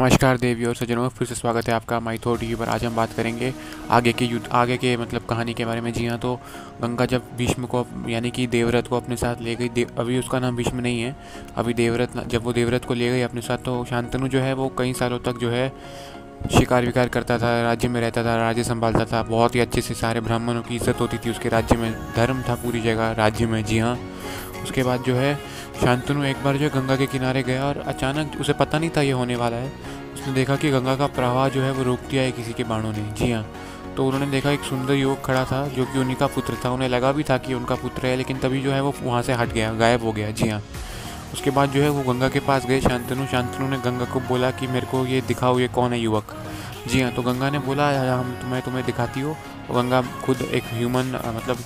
नमस्कार देवी और सज्जनों, फिर से स्वागत है आपका माई थॉट टीवी पर। आज हम बात करेंगे आगे के मतलब कहानी के बारे में। जी हाँ, तो गंगा जब भीष्म को यानी कि देवव्रत को अपने साथ ले गई, अभी उसका नाम भीष्म नहीं है, अभी देवव्रत, जब वो देवव्रत को ले गई अपने साथ, तो शांतनु जो है वो कई सालों तक जो है शिकार विकार करता था, राज्य में रहता था, राज्य संभालता था, बहुत ही अच्छे से सारे ब्राह्मणों की इज्जत होती थी उसके राज्य में, धर्म था पूरी जगह राज्य में। जी हाँ, उसके बाद जो है शांतनु एक बार जो है गंगा के किनारे गया और अचानक उसे पता नहीं था ये होने वाला है। उसने देखा कि गंगा का प्रवाह जो है वो रोक दिया है किसी के बाणों ने। जी हाँ, तो उन्होंने देखा एक सुंदर युवक खड़ा था जो कि उन्हीं का पुत्र था। उन्हें लगा भी था कि उनका पुत्र है, लेकिन तभी जो है वो वहाँ से हट गया, गायब हो गया। जी हाँ, उसके बाद जो है वो गंगा के पास गए शांतनु ने गंगा को बोला कि मेरे को ये दिखाओ, ये कौन है युवक। जी हाँ, तो गंगा ने बोला हम तुम्हें दिखाती हो। तो गंगा खुद एक ह्यूमन मतलब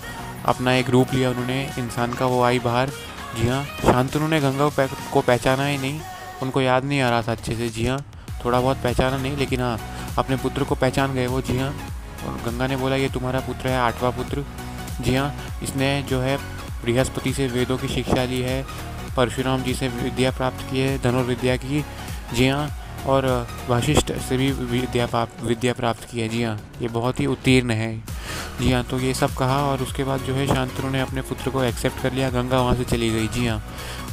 अपना एक रूप लिया उन्होंने, इंसान का, वो आई बाहर। जी हाँ, शांतनु ने गंगा को पहचाना ही नहीं, उनको याद नहीं आ रहा था अच्छे से। जी हाँ, थोड़ा बहुत पहचाना नहीं, लेकिन हाँ अपने पुत्र को पहचान गए वो। जी हाँ, और गंगा ने बोला ये तुम्हारा पुत्र है, 8वां पुत्र। जी हाँ, इसने जो है बृहस्पति से वेदों की शिक्षा ली है, परशुराम जी से विद्या प्राप्त की है, धनुर्विद्या की। जी हाँ, और वशिष्ठ से भी विद्या प्राप्त की है। जी हाँ, ये बहुत ही उत्तीर्ण है। जी हाँ, तो ये सब कहा और उसके बाद जो है शांतनु ने अपने पुत्र को एक्सेप्ट कर लिया, गंगा वहाँ से चली गई। जी हाँ,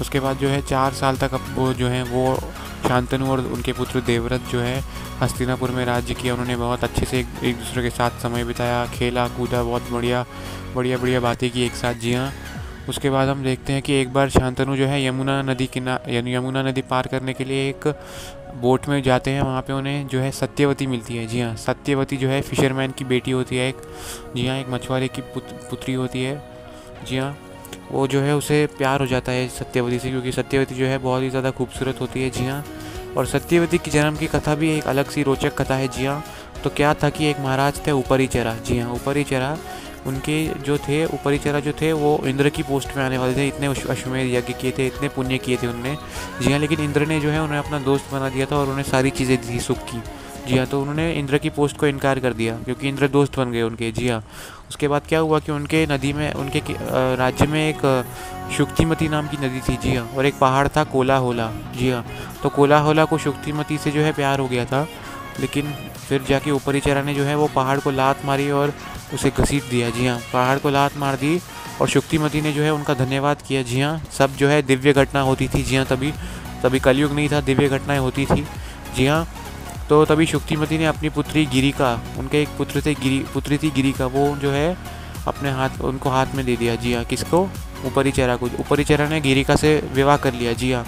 उसके बाद जो है 4 साल तक अब वो जो है वो शांतनु और उनके पुत्र देवव्रत जो है हस्तिनापुर में राज्य किया। उन्होंने बहुत अच्छे से एक दूसरे के साथ समय बिताया, खेला कूदा, बहुत बढ़िया बातें की एक साथ। जी हाँ, उसके बाद हम देखते हैं कि एक बार शांतनु जो है यमुना नदी पार करने के लिए एक बोट में जाते हैं। वहाँ पे उन्हें जो है सत्यवती मिलती है। जी हाँ, सत्यवती जो है फिशरमैन की बेटी होती है एक। जी हाँ, एक मछुआरे की पुत्री होती है। जी हाँ, वो जो है उसे प्यार हो जाता है सत्यवती से, क्योंकि सत्यवती जो है बहुत ही ज़्यादा खूबसूरत होती है। जी हाँ, और सत्यवती की जन्म की कथा भी एक अलग सी रोचक कथा है। जी हाँ, तो क्या था कि एक महाराज थे ऊपरीचरा। जी हाँ, ऊपरीचरा उनके जो थे, ऊपरीचरा जो थे वो इंद्र की पोस्ट में आने वाले थे। इतने अश्वमेध यज्ञ किए थे, इतने पुण्य किए थे उनने। जी हाँ, लेकिन इंद्र ने जो है उन्हें अपना दोस्त बना दिया था और उन्हें सारी चीज़ें दी सुख की। जी हाँ, तो उन्होंने इंद्र की पोस्ट को इनकार कर दिया क्योंकि इंद्र दोस्त बन गए उनके। जी हाँ, उसके बाद क्या हुआ कि उनके नदी में, उनके राज्य में एक शुक्तिमती नाम की नदी थी। जी हाँ, और एक पहाड़ था कोलाहोला। जी हाँ, तो कोलाहोला को शुक्तिमती से जो है प्यार हो गया था, लेकिन फिर जाके ऊपरीचरा ने जो है वो पहाड़ को लात मारी और उसे घसीट दिया। जी हाँ, पहाड़ को लात मार दी और शुक्तिमती ने जो है उनका धन्यवाद किया। जी हाँ, सब जो है दिव्य घटना होती थी। जी हाँ, तभी कलयुग नहीं था, दिव्य घटनाएं होती थी। जी हाँ, तो तभी शुक्तिमती ने अपनी पुत्री गिरिका, उनके एक पुत्री थी गिरिका, वो जो है उनको हाथ में दे दिया। जी हाँ, किसको? ऊपरीचरा को। ऊपरीचरा ने गिरिका से विवाह कर लिया। जी हाँ,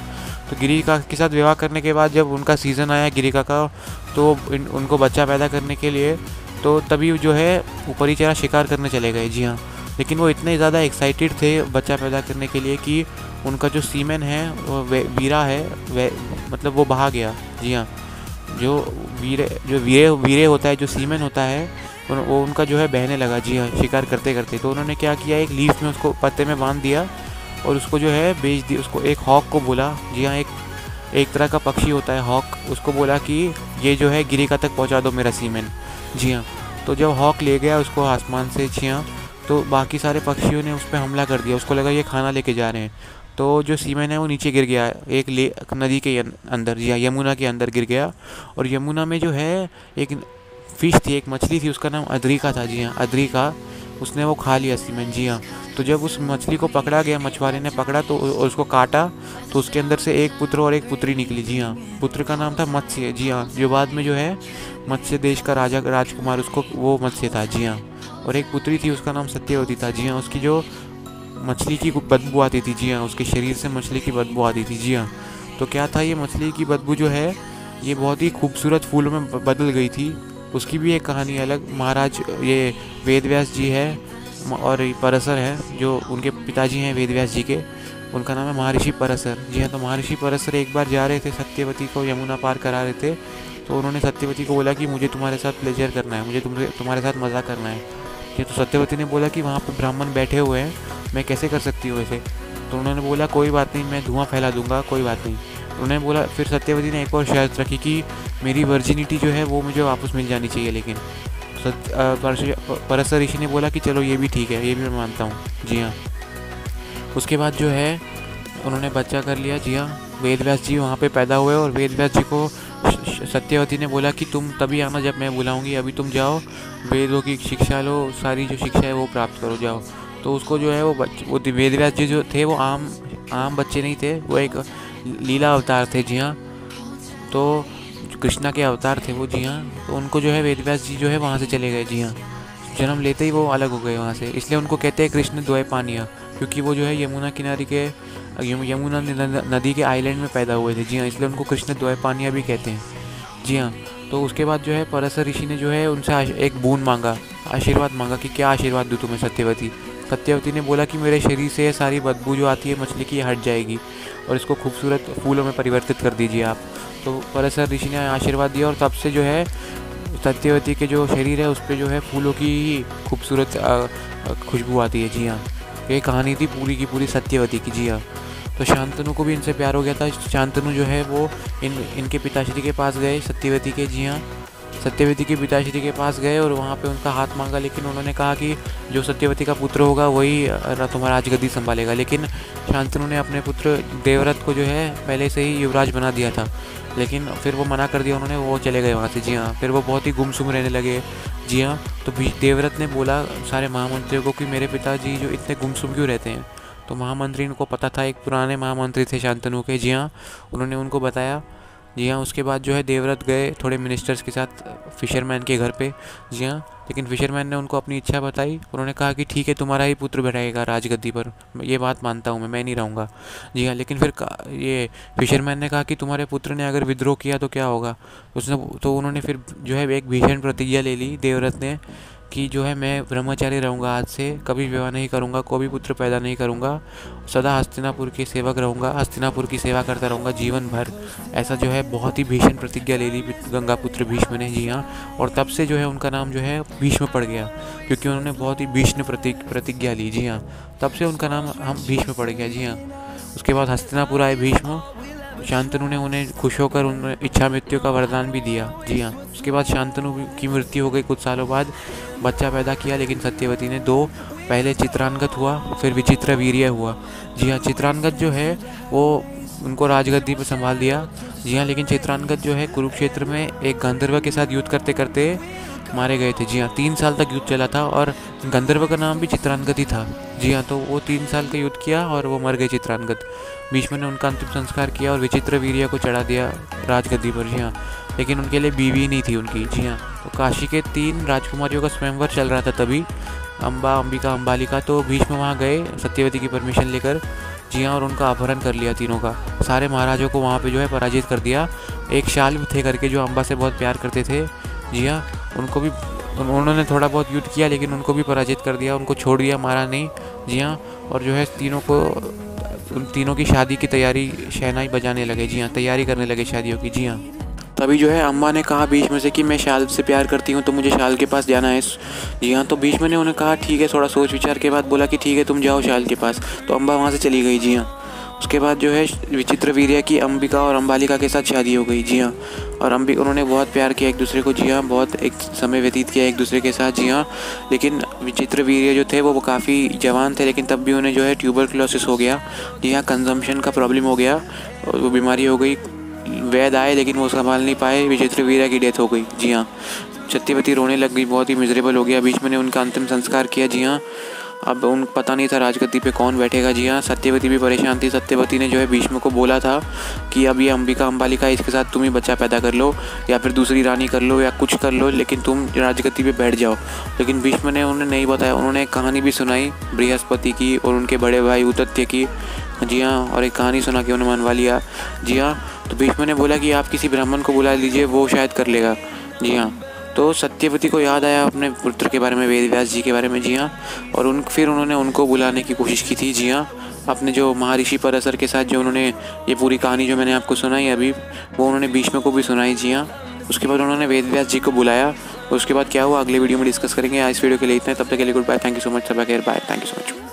तो गिरिका के साथ विवाह करने के बाद जब उनका सीज़न आया गिरिका का, तो उनको बच्चा पैदा करने के लिए, तो तभी जो है ऊपरीचरा शिकार करने चले गए। जी हाँ, लेकिन वो इतने ज़्यादा एक्साइटेड थे बच्चा पैदा करने के लिए कि उनका जो सीमेन है वो वीरा है, मतलब वो बहा गया। जी हाँ, जो वीरे होता है, जो सीमेन होता है, वो उनका जो है बहने लगा। जी हाँ, शिकार करते करते। तो उन्होंने क्या किया, एक लीफ में उसको पत्ते में बांध दिया और उसको जो है बेच दिया। उसको एक हॉक को बोला। जी हाँ, एक तरह का पक्षी होता है हॉक, उसको बोला कि ये जो है गिरिका तक पहुंचा दो मेरा सीमेन। जी हाँ, तो जब हॉक ले गया उसको आसमान से, जी हाँ, तो बाकी सारे पक्षियों ने उस पर हमला कर दिया। उसको लगा ये खाना लेके जा रहे हैं, तो जो सीमेन है वो नीचे गिर गया एक नदी के अंदर। जी हाँ, यमुना के अंदर गिर गया। और यमुना में जो है एक फ़िश थी, एक मछली थी, उसका नाम अद्रिका था। जी हाँ, अद्रिका, उसने वो खा लिया सीमेन। जी हाँ, तो जब उस मछली को पकड़ा गया, मछुआरे ने पकड़ा तो और उसको काटा, तो उसके अंदर से एक पुत्र और एक पुत्री निकली। जी हाँ, पुत्र का नाम था मत्स्य। जी हाँ, जो बाद में जो है मत्स्य देश का राजकुमार, उसको वो मत्स्य था। जी हाँ, और एक पुत्री थी, उसका नाम सत्यवती था। जी हाँ, उसकी जो मछली की बदबू आती थी। जी हाँ, उसके शरीर से मछली की बदबू आती थी। जी हाँ, तो क्या था, ये मछली की बदबू जो है ये बहुत ही खूबसूरत फूलों में बदल गई थी। उसकी भी एक कहानी अलग। महाराज ये वेदव्यास जी है और पराशर है, जो उनके पिताजी हैं वेदव्यास जी के, उनका नाम है महर्षि पराशर। जी हाँ, तो महर्षि पराशर एक बार जा रहे थे सत्यवती को यमुना पार करा रहे थे, तो उन्होंने सत्यवती को बोला कि मुझे तुम्हारे साथ प्लेजर करना है, मुझे तुम्हारे साथ मज़ा करना है। ये तो सत्यवती ने बोला कि वहाँ पर ब्राह्मण बैठे हुए हैं, मैं कैसे कर सकती हूँ ऐसे। तो उन्होंने बोला कोई बात नहीं, मैं धुआं फैला दूंगा, कोई बात नहीं। उन्होंने बोला, फिर सत्यवती ने एक और शर्त रखी कि मेरी वर्जिनिटी जो है वो मुझे वापस मिल जानी चाहिए। लेकिन पराशर ऋषि ने बोला कि चलो ये भी ठीक है, ये भी मैं मानता हूँ। जी हाँ, उसके बाद जो है उन्होंने बच्चा कर लिया। जी हाँ, वेदव्यास जी वहाँ पे पैदा हुए और वेदव्यास जी को सत्यवती ने बोला कि तुम तभी आना जब मैं बुलाऊंगी, अभी तुम जाओ, वेदों की शिक्षा लो, सारी जो शिक्षा है वो प्राप्त करो, जाओ। तो उसको जो है वो वेदव्यास जी जो थे वो आम बच्चे नहीं थे, वो एक लीला अवतार थे। जी हाँ, तो कृष्णा के अवतार थे वो। जी हाँ, तो उनको जो है वेदव्यास जी जो है वहाँ से चले गए। जी हाँ, जन्म लेते ही वो अलग हो गए वहाँ से, इसलिए उनको कहते हैं कृष्ण द्वैपानिया, क्योंकि वो जो है यमुना किनारे के यमुना नदी के आइलैंड में पैदा हुए थे। जी हाँ, इसलिए उनको कृष्ण द्वैपानिया भी कहते हैं। जी हाँ, तो उसके बाद जो है पराशर ऋषि ने जो है उनसे एक बूंद मांगा, आशीर्वाद मांगा कि क्या आशीर्वाद दूँ तुम्हें सत्यवती। सत्यवती ने बोला कि मेरे शरीर से सारी बदबू जो आती है मछली की हट जाएगी और इसको खूबसूरत फूलों में परिवर्तित कर दीजिए आप। तो पराशर ऋषि ने आशीर्वाद दिया और तब से जो है सत्यवती के जो शरीर है उस पर जो है फूलों की खूबसूरत खुशबू आती है। जी हाँ, ये कहानी थी पूरी की पूरी सत्यवती की। जी हाँ, तो शांतनु को भी इनसे प्यार हो गया था। शांतनु जो है वो इनके पिताश्री के पास गए, सत्यवती के। जी हाँ, सत्यवती के पिताश्री के पास गए और वहाँ पे उनका हाथ मांगा, लेकिन उन्होंने कहा कि जो सत्यवती का पुत्र होगा वही तुम्हारा राजगद्दी संभालेगा। लेकिन शांतनु ने अपने पुत्र देवव्रत को जो है पहले से ही युवराज बना दिया था, लेकिन फिर वो मना कर दिया उन्होंने, वो चले गए वहाँ से। जी हाँ, फिर वो बहुत ही गुमसुम रहने लगे। जी हाँ, तो देवव्रत ने बोला सारे महामंत्रियों को कि मेरे पिताजी जो इतने गुमसुम क्यों रहते हैं। तो महामंत्री को पता था, एक पुराने महामंत्री थे शांतनु के। जी हाँ, उन्होंने उनको बताया। जी हाँ, उसके बाद जो है देवव्रत गए थोड़े मिनिस्टर्स के साथ फिशरमैन के घर पे। जी हाँ, लेकिन फिशरमैन ने उनको अपनी इच्छा बताई। उन्होंने कहा कि ठीक है, तुम्हारा ही पुत्र बैठेगा राजगद्दी पर, ये बात मानता हूँ मैं नहीं रहूँगा। जी हाँ, लेकिन फिर ये फिशरमैन ने कहा कि तुम्हारे पुत्र ने अगर विद्रोह किया तो क्या होगा। तो उन्होंने फिर जो है एक भीषण प्रतिज्ञा ले ली देवव्रत ने कि जो है मैं ब्रह्मचारी रहूँगा, आज से कभी विवाह नहीं करूँगा, कोई भी पुत्र पैदा नहीं करूँगा, सदा हस्तिनापुर के सेवक रहूँगा, हस्तिनापुर की सेवा करता रहूँगा जीवन भर। ऐसा जो है बहुत ही भीषण प्रतिज्ञा ले ली गंगापुत्र भीष्म ने। जी हाँ, और तब से जो है उनका नाम जो है भीष्म पड़ गया, क्योंकि उन्होंने बहुत ही भीष्म प्रतिज्ञा ली। जी हाँ, तब से उनका नाम हम भीष्म पड़ गया। जी हाँ, उसके बाद हस्तिनापुर आए भीष्म। शांतनु ने उन्हें खुश होकर उन्हें इच्छा मृत्यु का वरदान भी दिया। जी हाँ, उसके बाद शांतनु की मृत्यु हो गई कुछ सालों बाद, बच्चा पैदा किया, लेकिन सत्यवती ने दो, पहले चित्रांगद हुआ फिर विचित्र वीर्य हुआ। जी हाँ, चित्रांगद जो है वो उनको राजगद्दी पर संभाल दिया। जी हाँ, लेकिन चित्रांगद जो है कुरुक्षेत्र में एक गंधर्व के साथ युद्ध करते करते मारे गए थे। जी हाँ, 3 साल तक युद्ध चला था और गंधर्व का नाम भी चित्रांगद ही था। जी हाँ, तो वो 3 साल का युद्ध किया और वो मर गए चित्रांगद। भीष्म ने उनका अंतिम संस्कार किया और विचित्र वीर्य को चढ़ा दिया राजगद्दी पर। जी हाँ, लेकिन उनके लिए बीवी नहीं थी उनकी। जी हाँ, तो काशी के 3 राजकुमारियों का स्वयंवर चल रहा था तभी, अम्बा, अंबिका, अंबालिका। तो भीष्म वहाँ गए सत्यवती की परमिशन लेकर। जी हाँ, और उनका अपहरण कर लिया तीनों का, सारे महाराजों को वहाँ पे जो है पराजित कर दिया। एक शाल्व थे करके जो अम्बा से बहुत प्यार करते थे। जी हाँ, उनको भी उन्होंने थोड़ा बहुत युद्ध किया, लेकिन उनको भी पराजित कर दिया, उनको छोड़ दिया, मारा नहीं। जी हाँ, और जो है उन तीनों की शादी की तैयारी शहनाई बजाने लगे। जी हाँ, तैयारी करने लगे शादियों की। जी हाँ, तभी जो है अम्बा ने कहा भीष्म से कि मैं शाल्व से प्यार करती हूँ, तो मुझे शाल्व के पास जाना है। जी हाँ, तो भीष्म ने उन्हें कहा ठीक है, थोड़ा सोच विचार के बाद बोला कि ठीक है तुम जाओ शाल्व के पास। तो अम्बा वहाँ से चली गई। जी हाँ, उसके बाद जो है विचित्र वीर्य की अंबिका और अंबालिका के साथ शादी हो गई। जी हाँ, और उन्होंने बहुत प्यार किया एक दूसरे को। जी हाँ, बहुत एक समय व्यतीत किया एक दूसरे के साथ। जी हाँ, लेकिन विचित्र वीर्य जो थे वो काफ़ी जवान थे, लेकिन तब भी उन्हें जो है ट्यूबरक्लोसिस हो गया। जी हाँ, कंजम्पशन का प्रॉब्लम हो गया और वो बीमारी हो गई। वैद्य आए लेकिन वो संभाल नहीं पाए, विचित्र वीर्य की डेथ हो गई। जी हाँ, सत्यवती रोने लग गई, बहुत ही मिजरेबल हो गया। भीष्म ने उनका अंतिम संस्कार किया। जी हाँ, अब पता नहीं था राजगद्दी पे कौन बैठेगा। जी हाँ, सत्यवती भी परेशान थी। सत्यवती ने जो है भीष्म को बोला था कि अब ये अंबिका, अंबालिका, इसके साथ तुम ही बच्चा पैदा कर लो या फिर दूसरी रानी कर लो या कुछ कर लो, लेकिन तुम राजगद्दी पे बैठ जाओ। लेकिन भीष्म ने उन्हें नहीं बताया। उन्होंने एक कहानी भी सुनाई बृहस्पति की और उनके बड़े भाई उतत्य की। जी हाँ, और एक कहानी सुना के उन्हें मनवा लिया। जी हाँ, तो भीष्म ने बोला कि आप किसी ब्राह्मण को बुला लीजिए, वो शायद कर लेगा। जी हाँ, तो सत्यवती को याद आया अपने पुत्र के बारे में, वेदव्यास जी के बारे में। जी हाँ, और फिर उन्होंने उनको बुलाने की कोशिश की थी। जी हाँ, अपने जो महर्षि पराशर के साथ जो उन्होंने ये पूरी कहानी जो मैंने आपको सुनाई अभी, वो उन्होंने भीष्म को भी सुनाई। जी हाँ, उसके बाद उन्होंने वेदव्यास जी को बुलाया। उसके बाद क्या हुआ अगले वीडियो में डिस्कस करेंगे। आज इस वीडियो के लिए इतना, तब तक के लिए good bye, thank you so much, bye, thank you so much.